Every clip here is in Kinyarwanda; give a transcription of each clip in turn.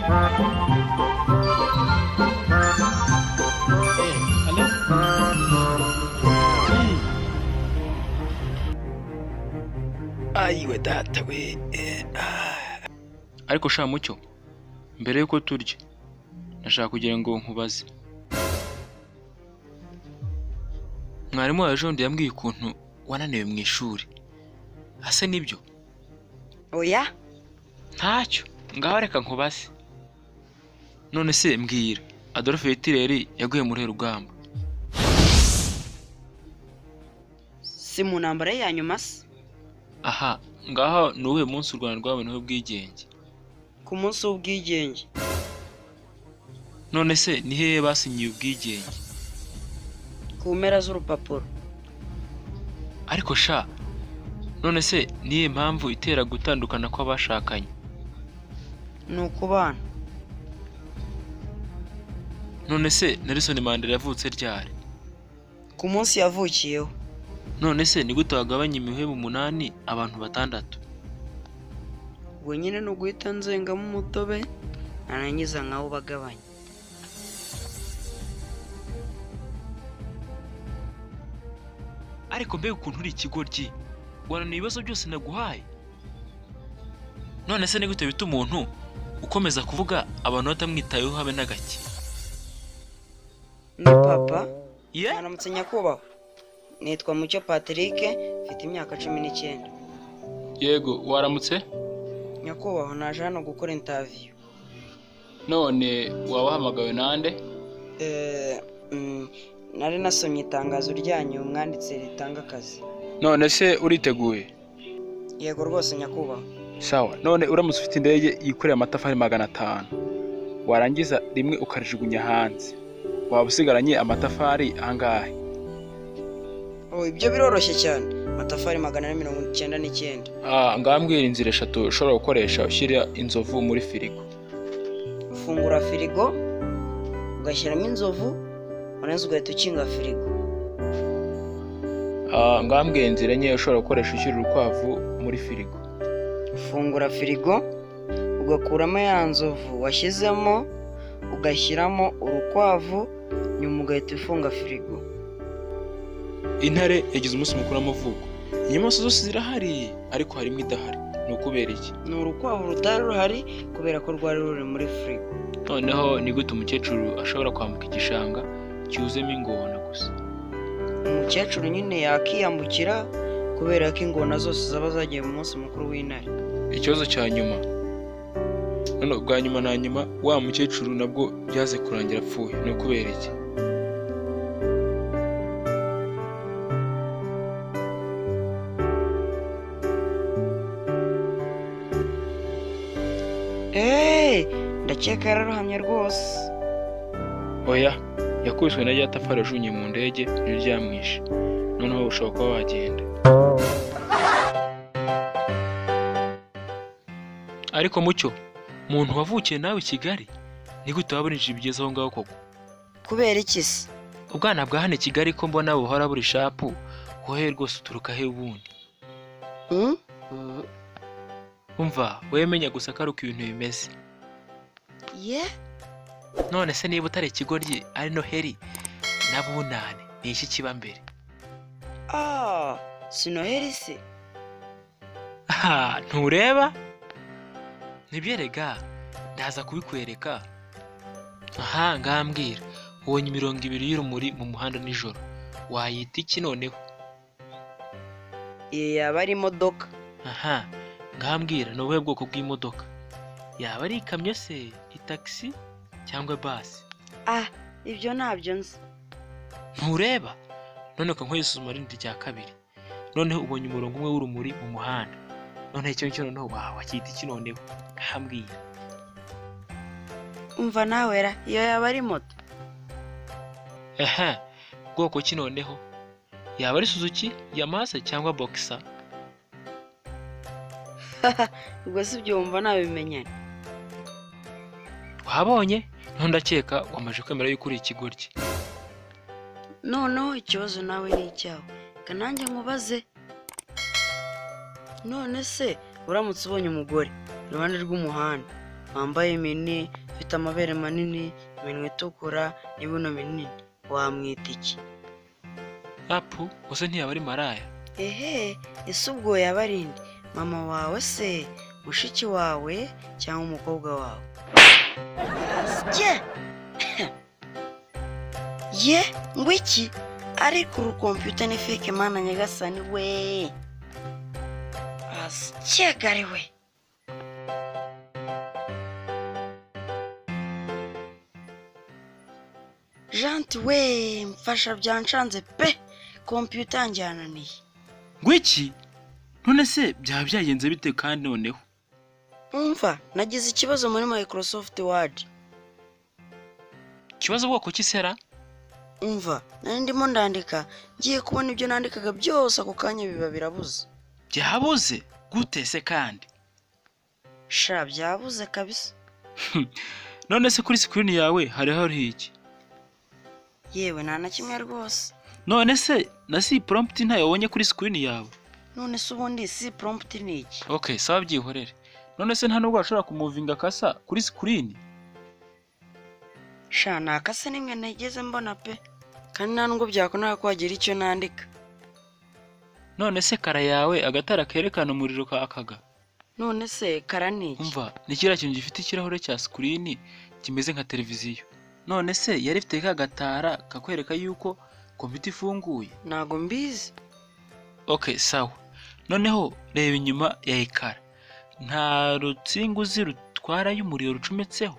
Hello? Ayiwe data we. Ariko sha Mucyo, mbere yuko turya nashaka kugira ngo nkubaze. Mwarimu wa ejo yambwiye ukuntu wananiwe mu ishuri. Ase nibyo? Oya, Ntacyo, ngaho reka nkubaze. None se mbwira, Adolf Hitler yaguye muri rugamba? si mu ntambara ya nyuma se? Aha, ngaho ni uwuhe munsi u Rwanda rwaboneho ubwigenge? Ku munsi w'ubwigenge. None se ni hehe basinyiye ubwigenge? Ku mpera z'urupapuro. Ariko sha, none se niye mpamvu itera gutandukana kw'abashakanye? Ni ukubana. None se Nelson Mandela yavutse ryari? Ku munsi yavukiyeho. None se ni gute wagabanya imihwebo 8 abantu 6? Ubwo nyine no guhita nzengamo umutobe narangiza nkaho bagabanya. Ariko mbega ukuntu uri ikigoryi, warana ibibazo byose naguhaye. None se ni gute bita umuntu ukomeza kuvuga abantu batamwitayeho habe na gake? Ni papa. Yeah? Mwaramutse nyakubahwa. Nitwa Mucyo Patrick, mfite imyaka 19. Yego, waramutse? Nyakubahwa, naje hano gukora interview. None wabahamagawe nande? Nari nasomye itangazo ryanyu mwanditse ritanga akazi. None se uriteguye? Yego rwose nyakubahwa. Sawa, none uramutse ufite indege yikoreye amatafari 500, warangiza rimwe ukarijugunya hanze, waba usigaranye amatafari angahe? Ibyo biroroshye cyane. Amatafari 499. Ngambwira inzira 3 ushobora gukoresha ushyira inzovu muri firigo. Ufungura firigo, ugashyiramo inzovu, urangiza ugahita ukinga firigo. Ngambwira inzira enye ushobora gukoresha ushyira urukwavu muri firigo. Ufungura firigo, ugakuramo ya nzovu washyizemo, ugashyiramo urukwavu, nyuma ugahita ufunga firigo. Intare yagize umunsi mukuru w'amavuko. Inyamaswa zose zirahari, ariko harimo idahari. Ni ukubera iki? Ni urukwavu rutari ruhari kubera ko rwari ruri muri firigo. Noneho ni gute umukecuru ashobora kwambuka igishanga cyuzemo ingona gusa? Umukecuru nyine yakiyambukira kubera ko ingona zose zaba zagiye mu munsi mukuru w'intare. Ikibazo cya nyuma. None bwa nyuma na nyuma wa mukecuru nabwo byaze kurangira apfuye. Ni ukubera iki? Ndakeka yararohamye rwose. Oya, yakubiswe na rya tafari yajugunye mu ndege niryo ryamwishe. Noneho ushobora kuba wagenda. Ariko Mucyo, muntu wavukiye nawe i Kigali, ni gute waburinjije bigeze aho ngaho koko? Kubera iki se? Ubwana bwa hano i Kigali ko mbona buhora buri shapu, wowe rwose uturuka he ubundi? Umva, wemenya gusa ko ari uko ibintu bimeze. None se niba utari ikigoryi ari Noheli na Bunane, ni iki kiba mbere? Si Noheli se? Ntureba? Nibyerega, ndaza kubikwereka. Ngambwira, ubonye 200 y'urumuri mu muhanda nijoro, wayita iki noneho? Yaba ari imodoka. Ngambwira, ni ubuhe bwoko bw'imodoka? Yaba ari ikamyo se, itaxi cyangwa basi? Ibyo ntabyo nzi. Ntureba? None ko nkwisuzuma rindi rya kabiri. Noneho ubonye umurongo umwe w'urumuri mu muhanda. None icyo noneho wacyita iki noneho? Ngambwira. Umva nawe ra, iyo yaba ari moto. Bwoko ki noneho? Yaba ari Suzuki, Yamaha cyangwa Boxer? Ubwo si byo wumva nabimenyane. Wabonye? Ndakeka wamaje kwemera yuko uri ikigoryi. Noneho ikibazo nawe ni icyawe. Kananjye nkubaze. None se uramutse ubonye umugore iruhande rw'umuhanda, wambaye mini, ufite amabere manini, iminwa itukura n'ibuno binini, wamwita iki? Apu gusa ntiyaba ari maraya. Ehe, ese ubwo yaba ari nde? Mama wawe se, mushiki wawe cyangwa umukobwa wawe? Asye! Ye, ngwiki? Ariko uru computer ni fake mana nyagasani we. Asye gari we. Janti we, mfasha byanshanze pe. Computer njyananiye. Ngwiki? None se byaba byagenze bite kandi noneho? Umva, nagize ikibazo muri Microsoft Word. Kibazo bwoko kisera? Umva, nari ndimo ndandika, ngiye kubona ibyo nandikaga byose ako kanya biba birabuze. Byabuze? Gute se kandi? Sha byabuze kabisa. None se kuri screen yawe hariho iki? Yewe nta na kimwe rwose. None se na si prompt ntayo wabonye kuri screen yawe? None se ubundi si prompt ni iki? Okay, sawa byihorere. None se nta nubwo washobora kumuvinga kasa kuri screen? Sha nakase nimwe nageze mbona pe. Kandi nta nubwo byakona ko wagira icyo nandika. None se kara yawe agatara kerekana umuriro ka akaga? None se kara ni iki? Umva, ni kira kintu gifite ikirahure cya screen kimeze nka televiziyo. None se yari ifite ka gatara kakwereka yuko computer ifunguye? Nago mbizi. Okay, sawa. Noneho reba inyuma ya ekara. Nta rutsinguzi rutwara y'umuriro rucumetseho?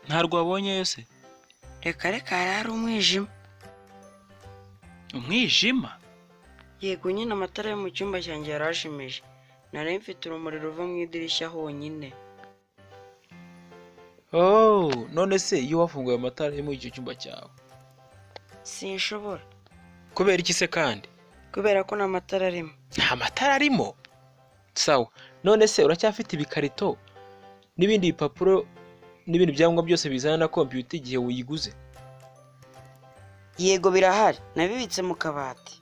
Nta rwabonye yose? Reka ari umwijima. Umwijima? Yego nyine amatara yo mu cyumba cyanjye yarashimije. Nari mfite urumuri ruva mu idirishya honyine. Oh, none se iyo wafunguye amatara yo mu icyo cyumba cyawe? Sinshobora. Kubera iki se kandi? Kubera ko nta matara arimo. Nta matara arimo? Sawa. None se uracyafite ibikarito n'ibindi bipapuro n'ibindi byangombwa byose bizana na computer igihe uyiguze? Yego birahari, nabibitse mu kabati.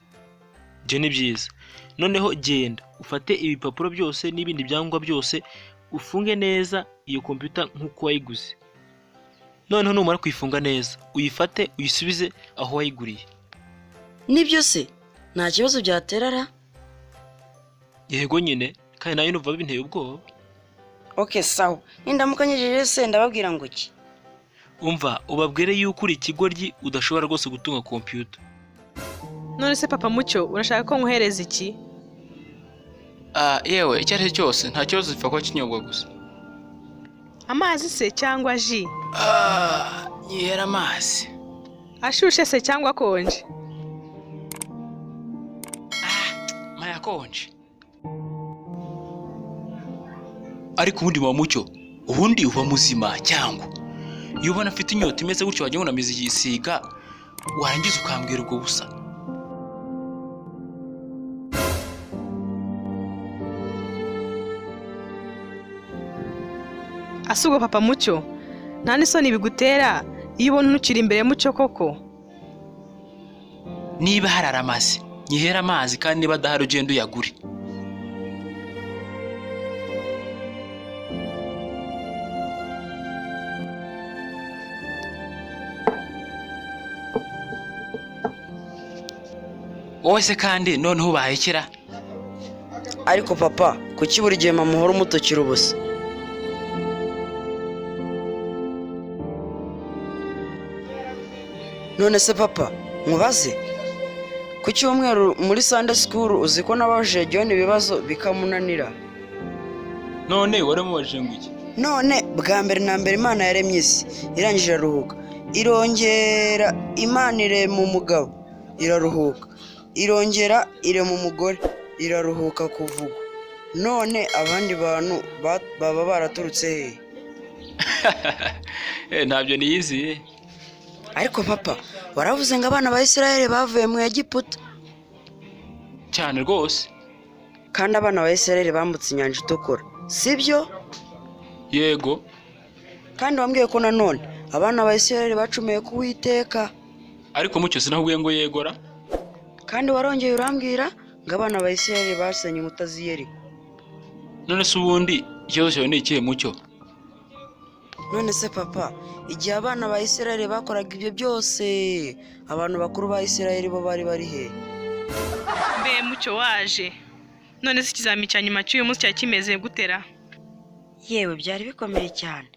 Je ni byiza. Noneho genda ufate ibipapuro byose n'ibindi byangombwa byose ufunge neza iyo computer nkuko wayiguze. Noneho numara kuyifunga neza uyifate uyisubize aho wayiguriye. Nibyo se? Nta kibazo byaterara? Yego nyine, kandi nayo numva binteye ubwoba. Okay, sawa. Nindamukanyejeje se ndababwira ngo iki? Umva, ubabwire yuko uri ikigoryi udashobora rwose gutunga computer. None se papa Mucyo urashaka ko nkuhereza iki? Yewe icyo ari cyose nta kibazo zipfa ko kinyobwa gusa. Amazi se cyangwa ji? Nyihera amazi. Ashushe se cyangwa konje? Maya konje. Ariko ubundi wa Mucyo, ubundi uba muzima cyangwa iyo ubona afite inyota imeze gutyo wagiye unamiza igisiga warangiza ukambwira ubwo busa. Asugo papa Mucyo, nta n'isoni bigutera iyo ubona ntukiri imbere Mucyo koko? Niba harara amazi, nyihera amazi kandi niba adahari ugenda uyagure. Wowe se kandi noneho ubahekera? Ariko papa, kuki buri gihe mama uhora umutokira ubusa? None se papa, nkubaze? Ku cyumweru muri Sunday school uzi ko nabajije John ibibazo bikamunanira. None waramubajije ngo iki? None bwa mbere na mbere Imana yaremye isi, irangije iraruhuka. Irongera Imana irema umugabo, iraruhuka. Irongera irema umugore, iraruhuka kuvuga. None abandi bantu baba baraturutse he? Ntabyo niyiziye. Ariko papa, waravuze ngo abana ba Isirayeli bavuye mu Egiputa. Cyane rwose. Kandi abana ba Isirayeli bambutse inyanja itukura, sibyo? Yego. Kandi wambwiye ko nanone abana ba Isirayeli bacumuye ku Uwiteka. Ariko Mucyo sinahubwiye ngo yegora. Kandi warongeye urambwira ngo abana ba Isirayeli basenye inkuta z'Iyeriko. None se ubundi ikibazo cyawe ni ikihe Mucyo? none se papa, igihe abana ba Isirayeli bakoraga ibyo byose, abantu bakuru ba Isirayeli bo bari bari he? mbe mucyo waje, none se ikizami cya nyuma cy'uyu munsi cyari kimeze gutera? Yewe byari bikomeye cyane,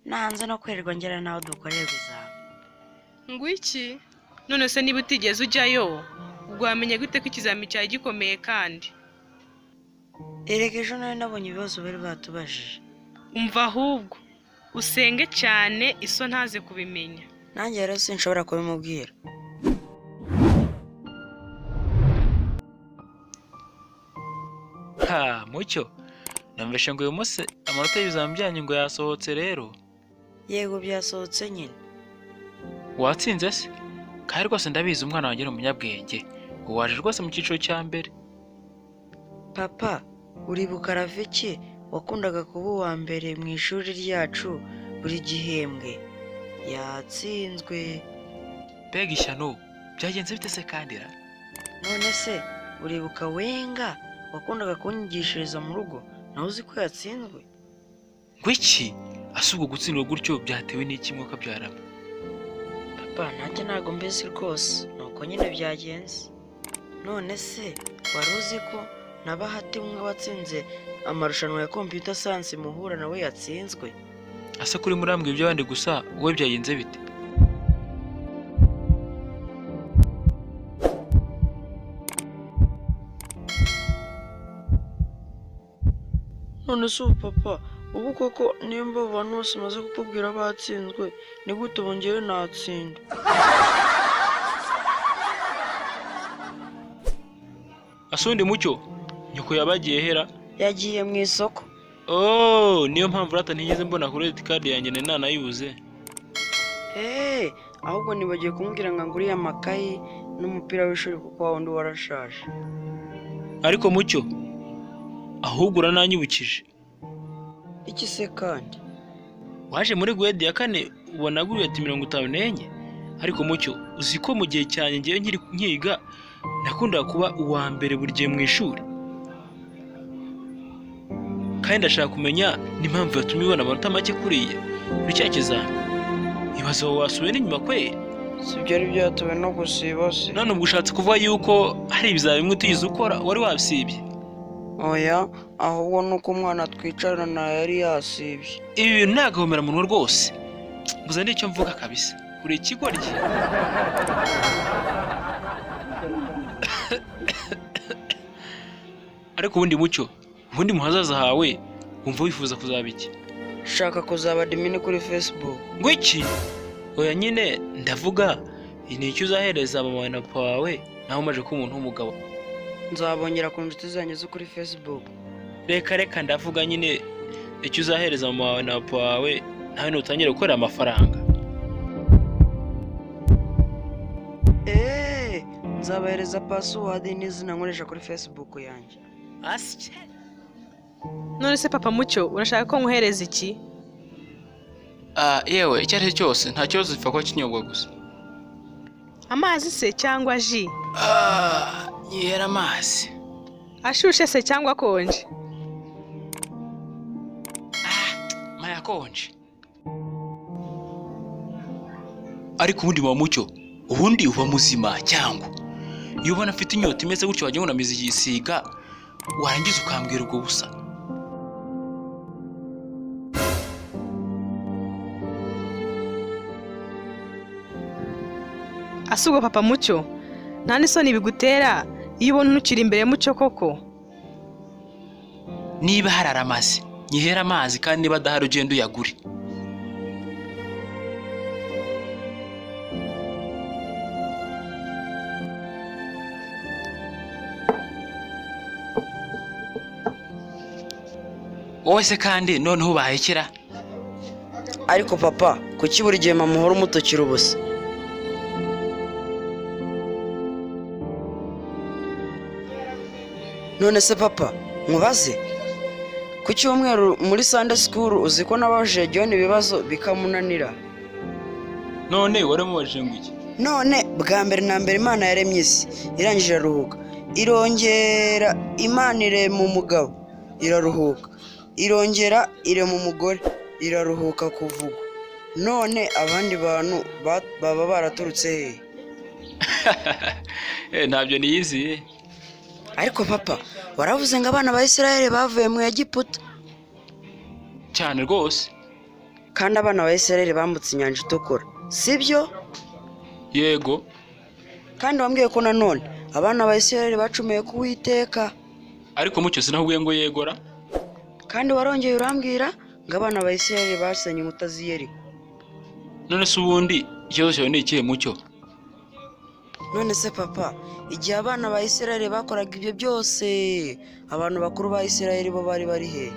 nanze no kwererwa ngera naho dukorera ibizami. ngo iki? none se niba utigeze ujyayo ubwo wamenye gute ko ikizami cyari gikomeye kandi? Erega ejo nawe nabonye ibibazo bari batubajije. umva ahubwo usenge cyane iso ntaze kubimenya. Nanjye rero sinshobora kubimubwira. Ha, Mucyo, numvise ngo uyu munsi amanota y'ibizami byanyu ngo yasohotse rero. Yego byasohotse nyine. Watsinze se? Kandi rwose ndabizi umwana wanjye ni umunyabwenge. Waje rwose mu cyiciro cya mbere. Papa, uribuka Rafiki wakundaga kuba uwa mbere mu ishuri ryacu buri gihembwe? Yatsinzwe. Mbega ishyano, byagenze bite se kandi ra? None se uribuka Wenga wakundaga kunyigishiriza mu rugo, nawe uzi ko yatsinzwe? Ngo iki? Ase ubwo gutsindwa gutyo byatewe n'iki mwuka byarama? Papa, nanjye ntabwo mbizi rwose, nuko nyine byagenze. None se wari uzi ko na Bahati umwe watsinze amarushanwa ya computer science muhura nawe yatsinzwe? Ase kuri murambwe iby'abandi gusa, wowe byagenze bite? None se ubu papa, ubu koko nimba abantu bose maze kukubwira batsinzwe, ni gute ubu njyewe natsinda? Asundi Mucyo, nyoko yabagiye hera? Yagiye mu isoko. Oh, niyo mpamvu rata ntigeze mbona credit card yanjye nanayibuze. Ahubwo nibagiye kumubwira ngo nguriye amakayi n'umupira w'ishuri kuko wa wundi warashaje. Ariko Mucyo, ahubwo urananyibukije. Iki se kandi? Waje muri grade ya 4 ubona guriye ati 54. Ariko Mucyo, uzi ko mu gihe cyane ngiye nkiri nkiga nakundaga kuba uwa mbere buri gihe mu ishuri. Kandi ndashaka kumenya n'impamvu yatumye ubona amanota make kuriye muri cya kizami. Ibaze wowe wasubiye n'inyuma kweri? Sibyo ari byo yatuwe no gusiba se. None ubwo ushatse kuvuga yuko hari ibizami bimwe utigize ukora wari wabisibye? Oya, ahubwo nuko umwana twicarana yari yasibye. Ibi bintu ntagahomera munwa rwose. Mbuza n'icyo mvuga kabisa. Uri ikigoryi. Ariko ubundi Mucyo, ubundi muhazaza hawe wumva wifuza kuzaba iki? Shaka kuzaba admin kuri Facebook. Ngo iki? Oya nyine ndavuga ni icyo uzahereza mama na papa wawe naho umaje ko umuntu w'umugabo. Nzabongera ku nshuti zanjye zo kuri Facebook. Reka ndavuga nyine icyo uzahereza mama wawe na papa wawe nawe nutangira gukorera amafaranga. Nzabahereza password n'izina nkoresha kuri Facebook yanjye. Asye. none se papa Mucyo urashaka ko nkuhereza iki? Yewe icyo ari cyo cyose nta kibazo zipfa ko kinyobwa gusa. amazi se cyangwa ji? Nyihera amazi. ashushe se cyangwa akonje? Mayakonje. Ariko ubundi wa Mucyo, ubundi uba muzima cyangwa iyo ubona afite inyota imeze gutyo wagiye unamiza igisiga warangiza ukambwira ubwo busa. Asubwo papa Mucyo, nta n'isoni bigutera iyo ubona ntukiri imbere Mucyo koko? Niba harara amazi, nyihera amazi kandi niba adahari ugenda uyagure. Wowe se kandi noneho bahekera? Ariko papa, kuki buri gihe mama uhora umutukira ubusa? None se papa, nkubaze, ku cyumweru muri Sunday school uzi ko nabajije John ibibazo bikamunanira? None waramubajije ngo iki? None bwa mbere na mbere Imana yaremye isi, irangije iraruhuka, irongera Imana irema umugabo, iraruhuka, irongera irema umugore, iraruhuka kuvugwa. none abandi bantu baba baraturutse hehe? Ntabyo niyiziye. Ariko papa waravuze ngo abana ba Isirayeli bavuye mu Egiputa, Cyane rwose. kandi abana ba Isirayeli bambutse inyanja itukura, sibyo? Yego. Kandi wambwiye ko nanone abana ba Isirayeli bacumuye ku Uwiteka, Ariko mucyo sinahubwiye ngo yegora. kandi warongeye urambwira ngo abana ba Isirayeli basenye inkuta z'i Yeriko. None se ubundi ikibazo cyawe ni ikihe mucyo? None se papa, igihe abana ba Isirayeli bakoraga ibyo byose, abantu bakuru ba Isirayeli bo bari hehe?